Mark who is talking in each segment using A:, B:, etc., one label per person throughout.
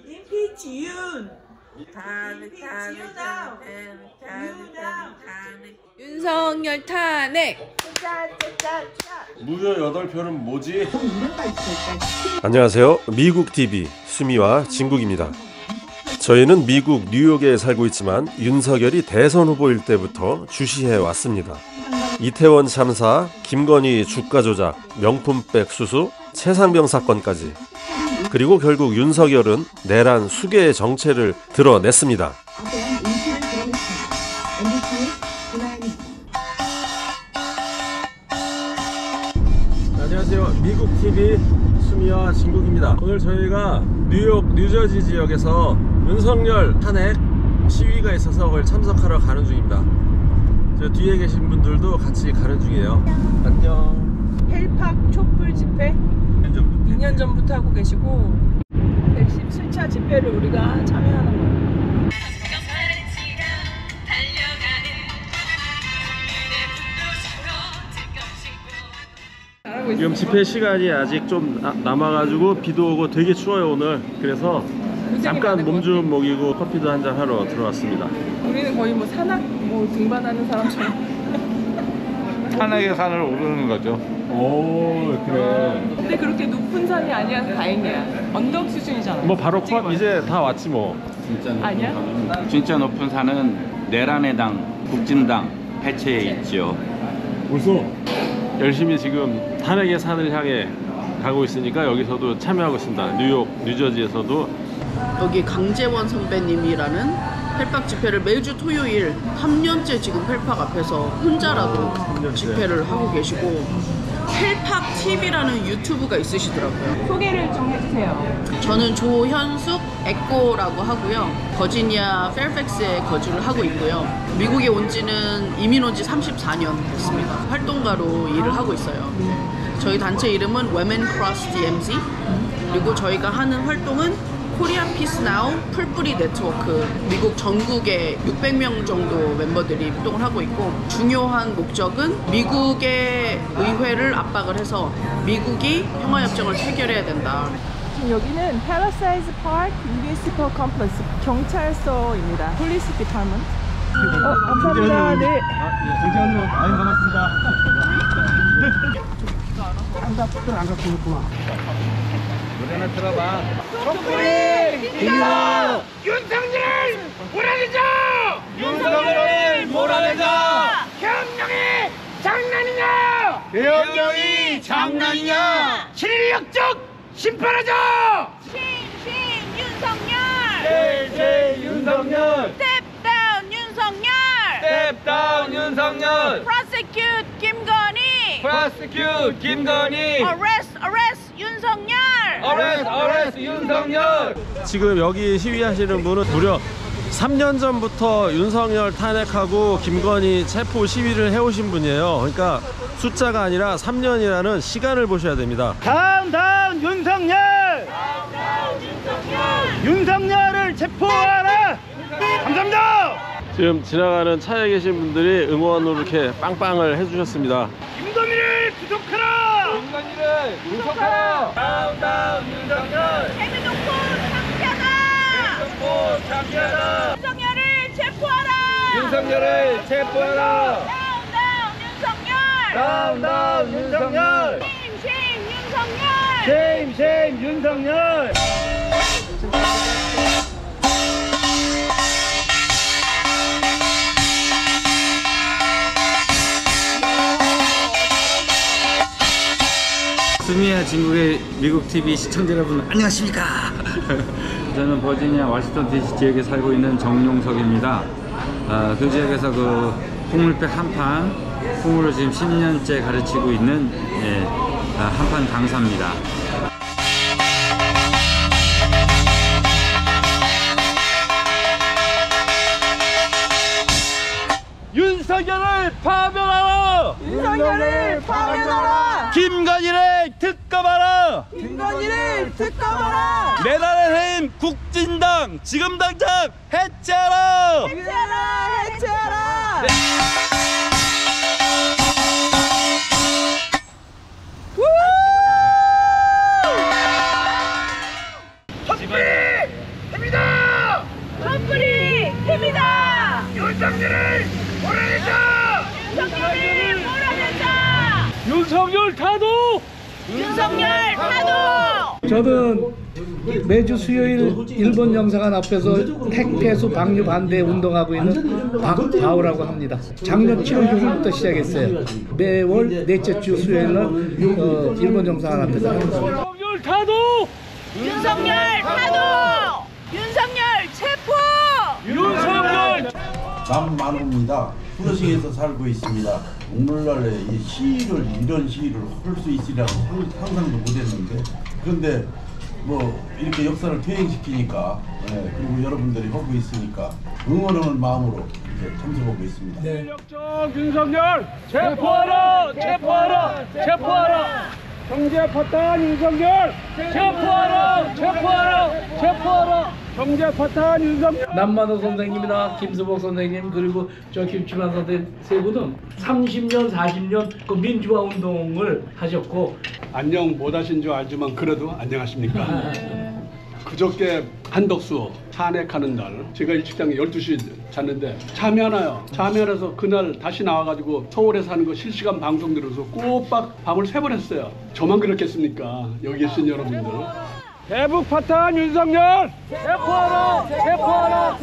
A: 임피치 윤.
B: 윤석열 탄핵.
C: 무려 8표는 뭐지? 안녕하세요. 미국TV 수미와 진국입니다. 저희는 미국 뉴욕에 살고 있지만 윤석열이 대선 후보일 때부터 주시해 왔습니다. 이태원 참사, 김건희 주가 조작, 명품백 수수, 최상병 사건까지. 그리고 결국 윤석열은 내란 수계의 정체를 드러냈습니다. 안녕하세요. 미국TV 수미와 진국입니다. 오늘 저희가 뉴욕, 뉴저지 지역에서 윤석열 탄핵 시위가 있어서 그걸 참석하러 가는 중입니다. 저 뒤에 계신 분들도 같이 가는 중이에요. 안녕.
A: 헬팍 촛불 집회 2년 전부터 하고 계시고 117차 집회를 우리가 참여하는 거예요.
C: 지금 집회 시간이 아직 좀 남아가지고 비도 오고 되게 추워요 오늘. 그래서 잠깐 몸 좀 먹이고 커피도 한잔 하러 들어왔습니다.
A: 우리는 거의 뭐 산악 등반하는 사람처럼
D: 산악의 산을 오르는 거죠.
C: 오 그래.
A: 근데 그렇게 높은 산이 아니어서 다행이야. 언덕 수준이잖아.
C: 뭐 바로 이제 다 왔지 뭐.
D: 진짜 높은 산은 내란의 당, 국진당 해체에 있죠.
C: 벌써 열심히 지금 탄핵의 산을 향해 가고 있으니까 여기서도 참여하고 있습니다. 뉴욕, 뉴저지에서도.
E: 여기 강재원 선배님이라는 펠팍 집회를 매주 토요일 3년째 지금 펠팍 앞에서 혼자라도 집회를 하고 계시고, 펠팍 TV라는 유튜브가 있으시더라고요.
A: 소개를 좀 해주세요.
E: 저는 조현숙 에코라고 하고요. 버지니아 페어팩스에 거주를 하고 있고요. 미국에 온 지는 이민 온 지 34년 됐습니다. 활동가로 일을 하고 있어요. 저희 단체 이름은 Women Cross DMZ. 그리고 저희가 하는 활동은 코리아 피스 나우 풀뿌리 네트워크, 미국 전국에 600명 정도 멤버들이 활동을 하고 있고, 중요한 목적은 미국의 의회를 압박을 해서 미국이 평화협정을 체결해야 된다.
A: 지금 여기는 패러사이즈 파크 뮤니시퍼 컴플렉스 경찰서입니다. 폴리스 디파먼트. 감사합니다. 네.
D: 정재현님, 아유 반갑습니다.
F: 안 갖고 있구나.
D: 노래 하나 들어봐.
F: 촛불이 빛나!
G: 윤석열을 몰아내자!
D: 윤석열을 몰아내자!
G: 계엄령이 장난이냐!
D: 계엄령이 장난이냐!
G: 실력적 심판하자!
D: 윤석열! 윤석열!
G: 스텝다운 윤석열!
D: 스텝다운 윤석열!
G: Prosecute 김건희!
D: Prosecute 김건희!
G: Arrest 윤석열!
D: Arrest 윤석열!
C: 지금 여기 시위하시는 분은 무려 3년 전부터 윤석열 탄핵하고 김건희 체포 시위를 해오신 분이에요. 그러니까 숫자가 아니라 3년이라는 시간을 보셔야 됩니다.
F: 다운 윤석열! 윤석열을 체포하라! 감사합니다!
C: 지금 지나가는 차에 계신 분들이 응원으로 이렇게 빵빵을 해주셨습니다.
F: 김건희를 구속하라!
D: 김건희를 구속하라! 다운 윤석열!
G: 재미놓고 창피하다! 윤석열을 체포하라!
D: 윤석열을 체포하라!
G: 다운 윤석열!
F: 윤석열!
G: 윤석열!
F: 쉐임 윤석열!
D: 수미와 진국의 미국TV 시청자 여러분 안녕하십니까? 저는 버지니아 워싱턴 DC 지역에 살고 있는 정용석입니다. 그 지역에서 그 풍물백 한판 풍물을 지금 10년째 가르치고 있는 한판 강사입니다.
C: 윤석열을 파면하라!
A: 윤석열을 파면하라!
C: 김건희를 특검하라!
A: 김건희를 특검하라!
C: 내란의 힘 국진당 지금 당장 해체하라!
A: 해체하라!
G: 촛불 촛불이 힘이다.
F: 윤석열을 몰아낸다.
G: 윤석열을 몰아낸다.
F: 윤석열 타도.
G: 윤석열 타도.
H: 저는 매주 수요일 일본 영사관 앞에서 핵 폐수 방류 반대 운동하고 있는 박바오라고 합니다. 작년 7월 6일부터 시작했어요. 매월 넷째 주 수요일은 일본 영사관 앞에서 합니다.
F: 윤석열 타도.
G: 윤석열 타도. 윤석열 체포.
F: 윤석열.
I: 남만호입니다. 후르시에서 살고 있습니다. 오늘날에 이 시위를 이런 시위를 할 수 있으리라고 상상도 못했는데 그런데 뭐 이렇게 역사를 퇴행시키니까 그리고 여러분들이 하고 있으니까 응원하는 마음으로 이렇게 참석하고 있습니다.
F: 권력적 윤석열 체포하라! 체포하라! 체포하라! 경제 파탄 윤석열 체포하라! 체포하라! 체포하라! 경제 파탄 윤석열.
H: 남만호 선생님이나 김수복 선생님 그리고 저 김치만 선생님 세 분은 30년 40년 그 민주화 운동을 하셨고
J: 안녕 못하신 줄 알지만 그래도 안녕하십니까. 그저께 한덕수 탄핵하는 날 제가 일찍장에 12시 잤는데 잠이 안 와요. 잠이 안 와서 그날 다시 나와가지고 서울에서 하는 거 실시간 방송 들어서 꼬박 밤을 새버렸어요. 저만 그렇겠습니까? 여기 계신 여러분들.
F: 대북 파탄 윤석열 체포하라! 체포하라!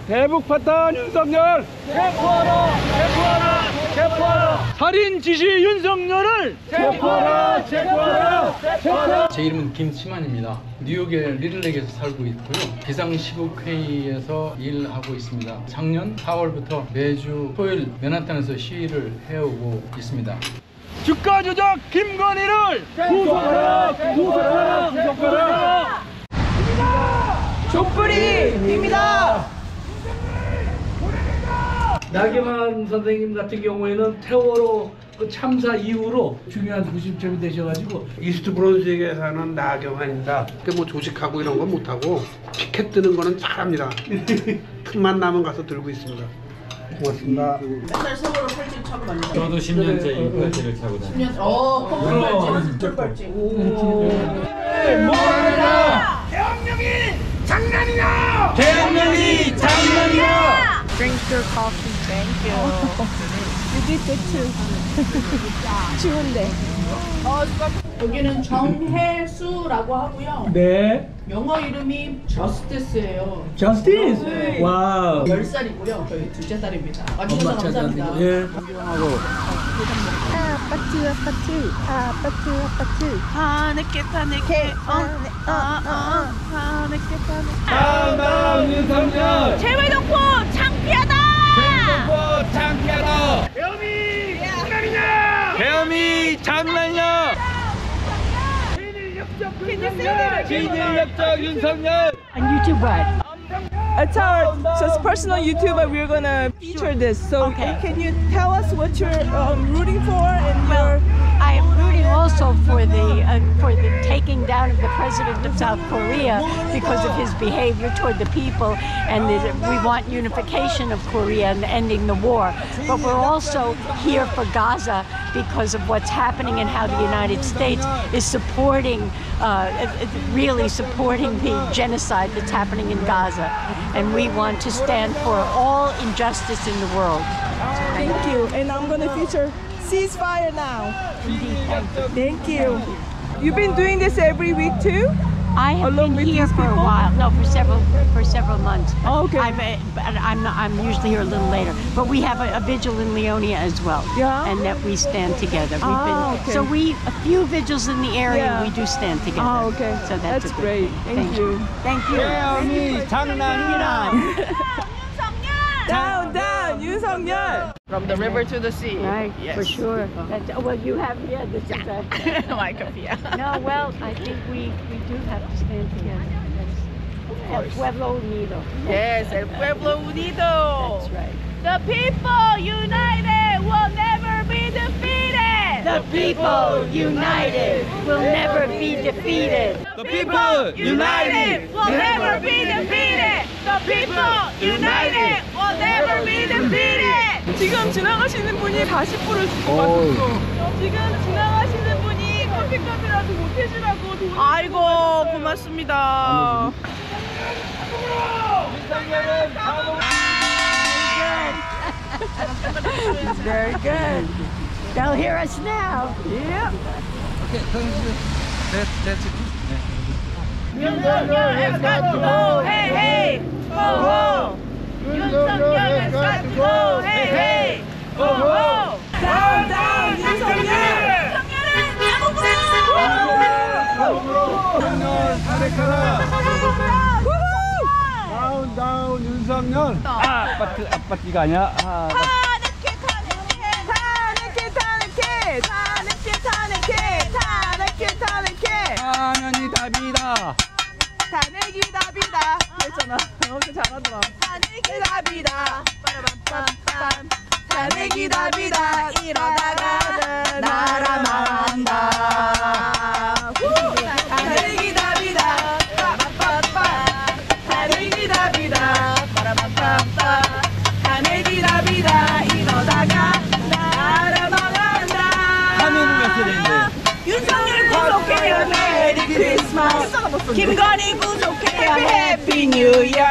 F: 대북 파탄 윤석열 체포하라! 체포하라! 체포하라! 살인 지시 윤석열을 체포하라! 체포하라! 체포하라!
K: 제 이름은 김치만입니다. 뉴욕의 리틀렉에서 살고 있고요. 비상시국회의에서 일하고 있습니다. 작년 4월부터 매주 토요일 맨하탄에서 시위를 해오고 있습니다.
F: 주가 조작 김건희를 구속하라! 구속하라! 구속하라!
A: 촛불이 힘이다.
H: 나경원 선생님 같은 경우에는 세월호 그 참사 이후로 중요한 구심점이 되셔가지고
L: 이스트 브론즈에 사는 나경환입니다. 뭐 조직하고 이런 건 못하고 피켓 드는 거는 잘합니다. 틈만 나면 가서 들고 있습니다. 고맙습니다.
E: 맨날 세월호 팔찌 차고 다니죠.
D: 저도 10년째 이 팔찌를 차고 다닙니다.
E: 10년. 커플 팔찌. 커플 팔찌.
F: 뭐하라! 대한민국이 장난이냐! 대한민국이 장난이냐!
G: Drink your coffee. Thank you.
A: You did good too. 추운데.
E: 여기는 정혜수라고 하고요.
H: 네.
E: 영어 이름이 저스티스예요.
H: 저스티스.
E: 네.
H: 와우.
E: 10살이고요. 저희 둘째 딸입니다. 와주셔서 감사합니다.
H: 예.
G: 파내게 파내게 파내게 파내게.
F: 다음 윤석열
G: 재외동포 창피하다.
F: 대한민국 창피하다. 대한민국이 장난이냐! 대한민국이 장난이냐! 진일역적 윤석열.
G: On YouTube what?
A: It's our so it's personal YouTube, but we're gonna feature this. So can you tell us what you're rooting for and your?
M: I am rooting also for the taking down of the president of South Korea because of his behavior toward the people, and we want unification of Korea and ending the war. But we're also here for Gaza because of what's happening and how the United States is supporting, really supporting the genocide that's happening in Gaza. And we want to stand for all injustice in the world.
A: Thank you. And I'm gonna feature ceasefire now. Thank you. You've been doing this every week too?
M: I have been here for a while. No, for several months.
A: Oh, okay.
M: I'm usually here a little later. But we have a vigil in Leonia as well.
A: Yeah.
M: And that we stand together.
A: Okay.
M: So a few vigils in the area.
A: Yeah.
M: We do stand together.
A: Oh, okay.
M: So that's
A: great. Thank you.
M: Thank you.
F: 대한민국이 장난이냐!
A: Down, down, 윤석열.
E: From the river to the sea.
M: Right,
E: Yes.
M: for sure. Well, you have, this is
E: My copia.
M: No, well, I think we do have to stand together. El pueblo unido.
G: Yes, el pueblo unido.
M: That's right.
G: The people united will never be defeated.
M: The people united will never be defeated.
F: The people united
G: will never be defeated. The people united will never be defeated.
A: 지금 지나가시는 분이 40불을 주고 가셨어. 지금 지나가시는 분이 커피값이라도 못 해주라고 돈.
G: 아이고 고맙습니다.
M: It's very good. They'll hear us now. Yep.
F: That's it.
G: 윤석열 has got to go. Hey, hey. Ho, ho. 윤석열 has got to go. Hey, hey. Ho, ho. Down, down, 윤석열.
F: 다운 다운 윤석열. 아파트가 아니야. 타는이 답이다.
A: 탄핵이 답이다. 그랬잖아. 엄청 잘하더라. 탄핵이 답이다. 빠라밤빰빰. 탄핵이 답이다. 이러다가 나라 망한다. 탄핵이 답이다. 빠라밤빰빰. 탄핵이 답이다. 빠라밤빰빰. 탄핵이 답이다. 이러다가 나라 망한다.
F: 하면은 몇 세대인데?
A: 윤석열 구속해야 메리 크리스마스. 김건희 구속해야 해피 뉴 이어.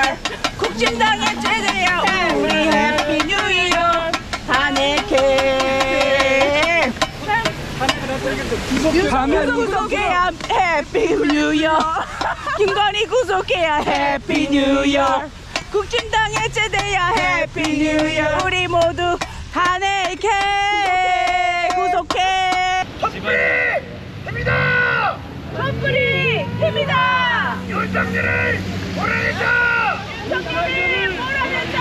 A: 국진당에 제대야 우리 해피 뉴 이어. 탄핵해. 윤석열 구속해야 해피 뉴 이어. 김건희 구속해야 해피 뉴 이어. 국진당에 제대야 해피 뉴 이어. 우리 모두 탄핵해. 구속해.
G: 힘이다! 촛불이 힘이다! 윤석열을 몰아내자! 윤석열을 몰아내자!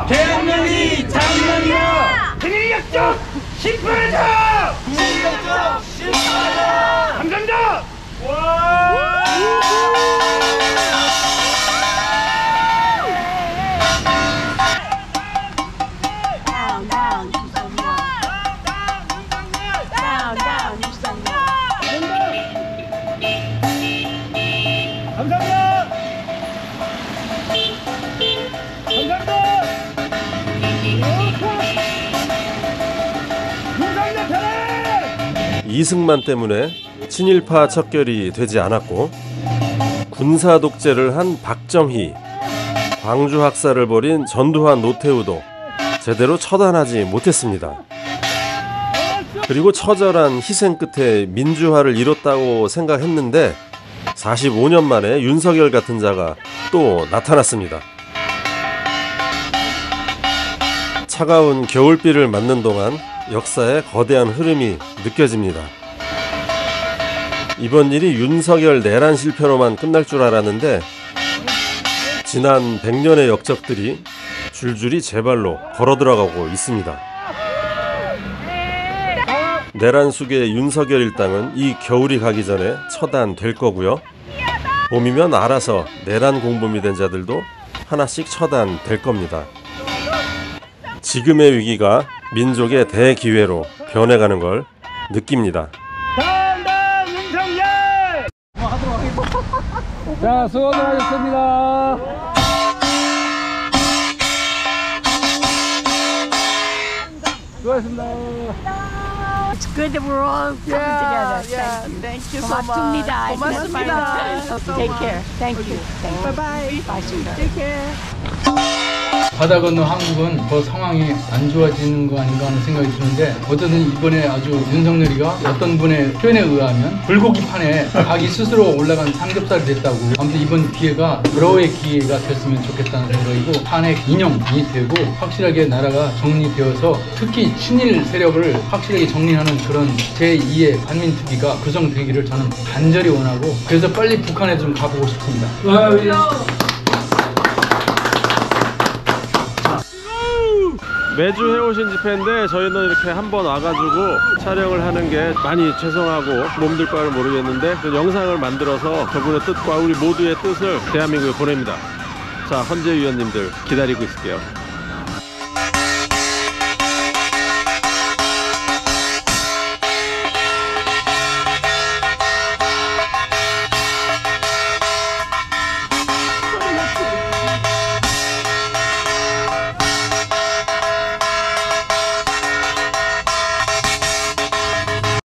F: 대한민국이 장난이야!
G: 비리역적 심판하자!
F: 비리역적 심판하자!
G: 감사합니다!
M: Down, down, 윤석열. Down, down, 윤석열.
F: 감사합니다! 감사합니다!
C: 이승만 때문에 친일파 척결이 되지 않았고 군사 독재를 한 박정희, 광주 학살을 벌인 전두환, 노태우도 제대로 처단하지 못했습니다. 그리고 처절한 희생 끝에 민주화를 이뤘다고 생각했는데 45년 만에 윤석열 같은 자가 또 나타났습니다. 차가운 겨울비를 맞는 동안 역사의 거대한 흐름이 느껴집니다. 이번 일이 윤석열 내란 실패로만 끝날 줄 알았는데 지난 100년의 역적들이 줄줄이 제 발로 걸어들어가고 있습니다. 내란 숙의 윤석열 일당은 이 겨울이 가기 전에 처단될 거고요. 봄이면 알아서 내란 공범이 된 자들도 하나씩 처단될 겁니다. 지금의 위기가 민족의 대기회로 변해가는 걸 느낍니다.
F: 당당 윤석열! 자, 수고들 하셨습니다. 수고하셨습니다.
M: It's good that we're all coming together.
A: Thank you so much.
M: 고맙습니다.
A: 고맙습니다.
M: Take care. Thank you.
A: Bye bye.
M: Bye, sweetheart.
A: Take care.
K: 바다 건너 한국은 더 상황이 안 좋아지는 거 아닌가 하는 생각이 드는데 어쨌든 이번에 아주 윤석열이가 어떤 분의 표현에 의하면 불고기판에 자기 스스로 올라간 삼겹살이 됐다고. 아무튼 이번 기회가 여러의 기회가 됐으면 좋겠다는 생각이고 탄핵 인용이 되고 확실하게 나라가 정리되어서 특히 친일 세력을 확실하게 정리하는 그런 제2의 반민특위가 구성되기를 저는 간절히 원하고 그래서 빨리 북한에 좀 가보고 싶습니다.
C: 매주 해오신 집회인데 저희는 이렇게 한번 와가지고 촬영을 하는 게 많이 죄송하고 몸들 바를 모르겠는데 그 영상을 만들어서 저분의 뜻과 우리 모두의 뜻을 대한민국에 보냅니다. 자, 헌재 위원님들 기다리고 있을게요.